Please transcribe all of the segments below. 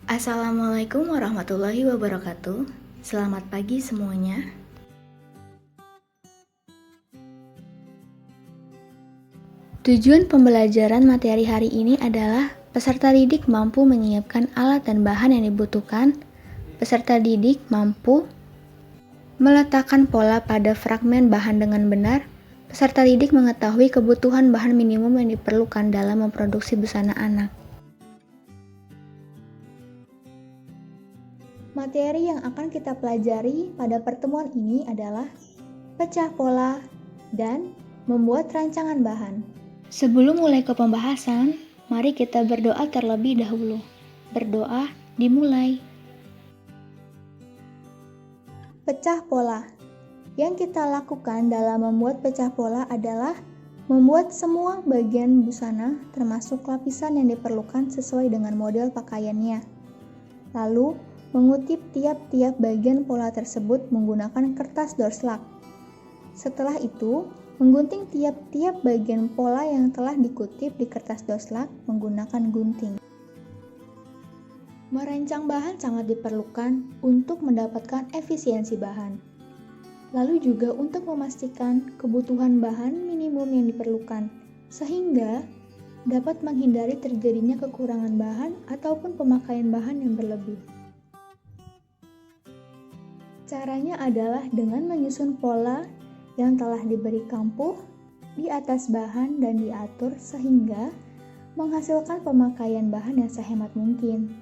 Assalamualaikum warahmatullahi wabarakatuh. Selamat pagi semuanya. Tujuan pembelajaran materi hari ini adalah peserta didik mampu menyiapkan alat dan bahan yang dibutuhkan. Peserta didik mampu meletakkan pola pada fragmen bahan dengan benar. Peserta didik mengetahui kebutuhan bahan minimum yang diperlukan dalam memproduksi busana anak. Materi yang akan kita pelajari pada pertemuan ini adalah pecah pola dan membuat rancangan bahan. Sebelum mulai ke pembahasan, mari kita berdoa terlebih dahulu. Berdoa dimulai. Pecah pola. Yang kita lakukan dalam membuat pecah pola adalah membuat semua bagian busana termasuk lapisan yang diperlukan sesuai dengan model pakaiannya. Lalu, mengutip tiap-tiap bagian pola tersebut menggunakan kertas doorslak. Setelah itu, menggunting tiap-tiap bagian pola yang telah dikutip di kertas doorslak menggunakan gunting. Merancang bahan sangat diperlukan untuk mendapatkan efisiensi bahan. Lalu juga untuk memastikan kebutuhan bahan minimum yang diperlukan, sehingga dapat menghindari terjadinya kekurangan bahan ataupun pemakaian bahan yang berlebih. Caranya adalah dengan menyusun pola yang telah diberi kampuh di atas bahan dan diatur sehingga menghasilkan pemakaian bahan yang sehemat mungkin,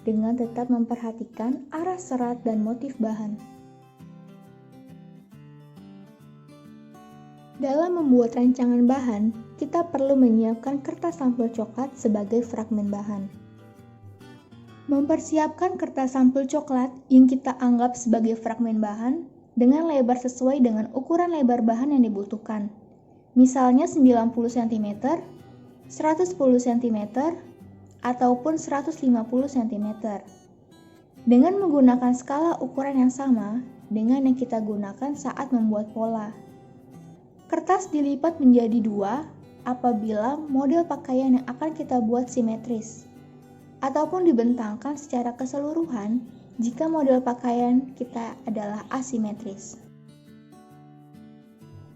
dengan tetap memperhatikan arah serat dan motif bahan. Dalam membuat rancangan bahan, kita perlu menyiapkan kertas sampul coklat sebagai fragmen bahan. Mempersiapkan kertas sampul coklat yang kita anggap sebagai fragmen bahan dengan lebar sesuai dengan ukuran lebar bahan yang dibutuhkan. Misalnya 90 cm, 110 cm, ataupun 150 cm. Dengan menggunakan skala ukuran yang sama dengan yang kita gunakan saat membuat pola. Kertas dilipat menjadi dua apabila model pakaian yang akan kita buat simetris, ataupun dibentangkan secara keseluruhan jika model pakaian kita adalah asimetris.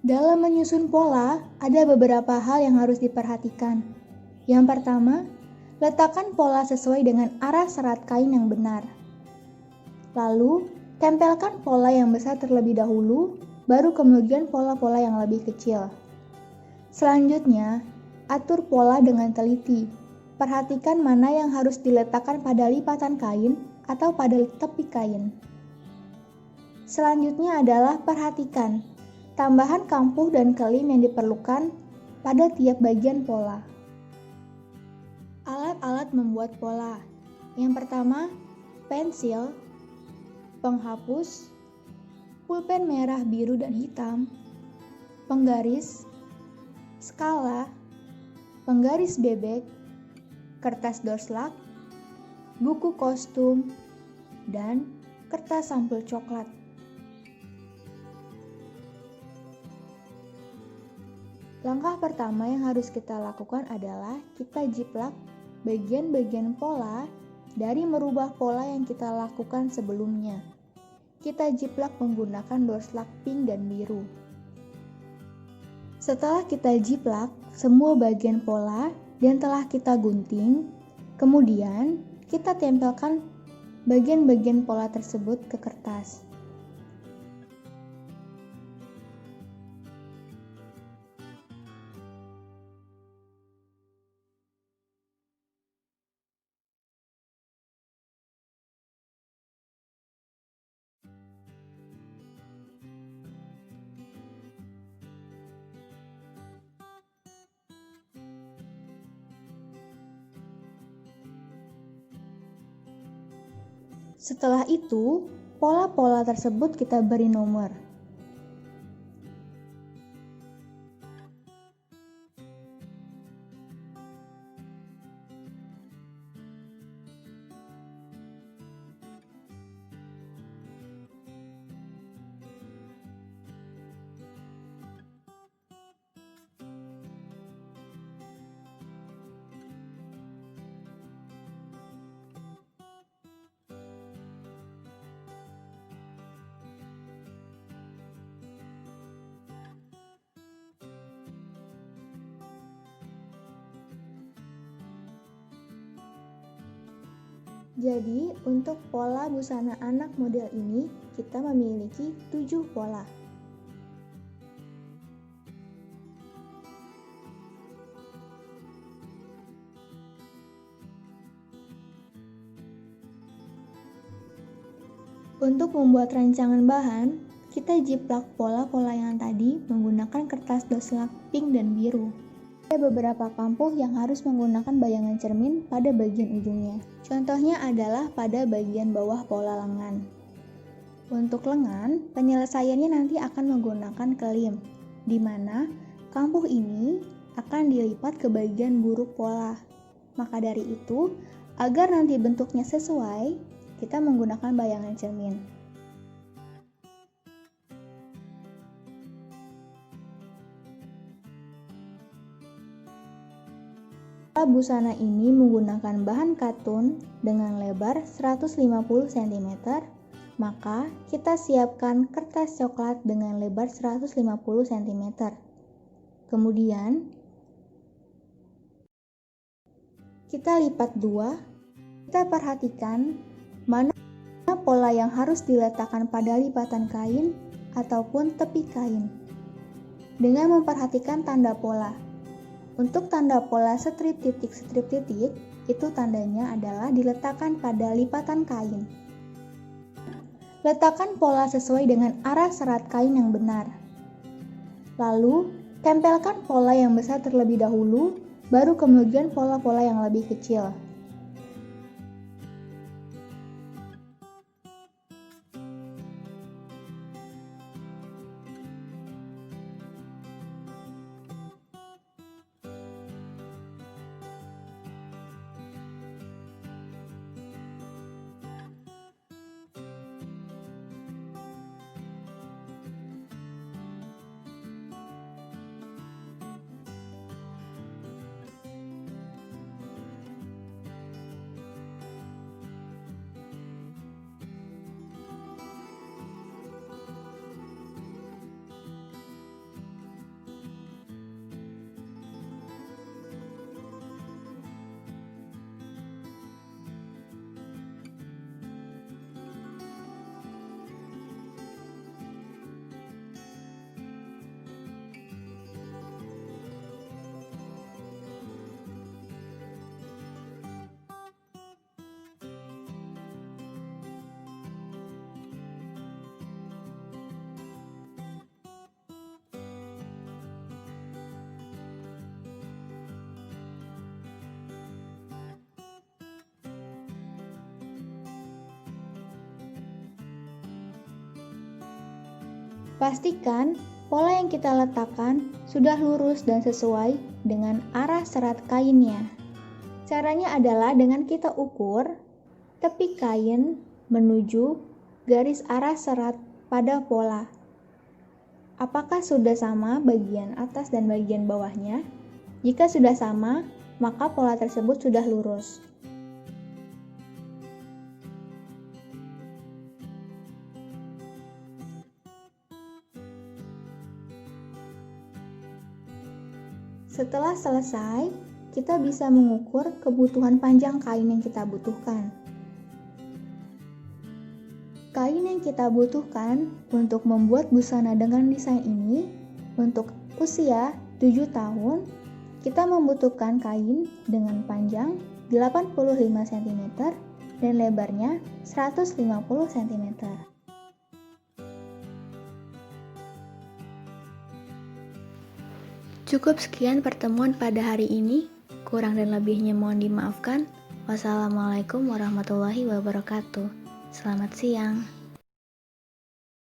Dalam menyusun pola, ada beberapa hal yang harus diperhatikan. Yang pertama, letakkan pola sesuai dengan arah serat kain yang benar. Lalu, tempelkan pola yang besar terlebih dahulu, baru kemudian pola-pola yang lebih kecil. Selanjutnya, atur pola dengan teliti. Perhatikan mana yang harus diletakkan pada lipatan kain atau pada tepi kain. Selanjutnya adalah perhatikan tambahan kampuh dan kelem yang diperlukan pada tiap bagian pola. Alat-alat membuat pola. Yang pertama, pensil, penghapus, pulpen merah, biru, dan hitam, penggaris, skala, penggaris bebek, kertas doorslak, buku kostum, dan kertas sampul coklat. Langkah pertama yang harus kita lakukan adalah kita jiplak bagian-bagian pola dari merubah pola yang kita lakukan sebelumnya. Kita jiplak menggunakan doorslak pink dan biru. Setelah kita jiplak semua bagian pola dan telah kita gunting, kemudian kita tempelkan bagian-bagian pola tersebut ke kertas. Setelah itu, pola-pola tersebut kita beri nomor. Jadi, untuk pola busana anak model ini, kita memiliki 7 pola. Untuk membuat rancangan bahan, kita jiplak pola-pola yang tadi menggunakan kertas doslak pink dan biru. Ada beberapa kampuh yang harus menggunakan bayangan cermin pada bagian ujungnya. Contohnya adalah pada bagian bawah pola lengan. Untuk lengan, penyelesaiannya nanti akan menggunakan kelim, di mana kampuh ini akan dilipat ke bagian buruk pola. Maka dari itu, agar nanti bentuknya sesuai, kita menggunakan bayangan cermin. Busana ini menggunakan bahan katun dengan lebar 150 cm, maka kita siapkan kertas coklat dengan lebar 150 cm. Kemudian, kita lipat dua. Kita perhatikan mana pola yang harus diletakkan pada lipatan kain ataupun tepi kain. Dengan memperhatikan tanda pola. Untuk tanda pola strip titik, itu tandanya adalah diletakkan pada lipatan kain. Letakkan pola sesuai dengan arah serat kain yang benar. Lalu, tempelkan pola yang besar terlebih dahulu, baru kemudian pola-pola yang lebih kecil. Pastikan pola yang kita letakkan sudah lurus dan sesuai dengan arah serat kainnya. Caranya adalah dengan kita ukur tepi kain menuju garis arah serat pada pola. Apakah sudah sama bagian atas dan bagian bawahnya? Jika sudah sama, maka pola tersebut sudah lurus. Setelah selesai, kita bisa mengukur kebutuhan panjang kain yang kita butuhkan. Kain yang kita butuhkan untuk membuat busana dengan desain ini, untuk usia 7 tahun, kita membutuhkan kain dengan panjang 85 cm dan lebarnya 150 cm. Cukup sekian pertemuan pada hari ini. Kurang dan lebihnya mohon dimaafkan. Wassalamualaikum warahmatullahi wabarakatuh. Selamat siang.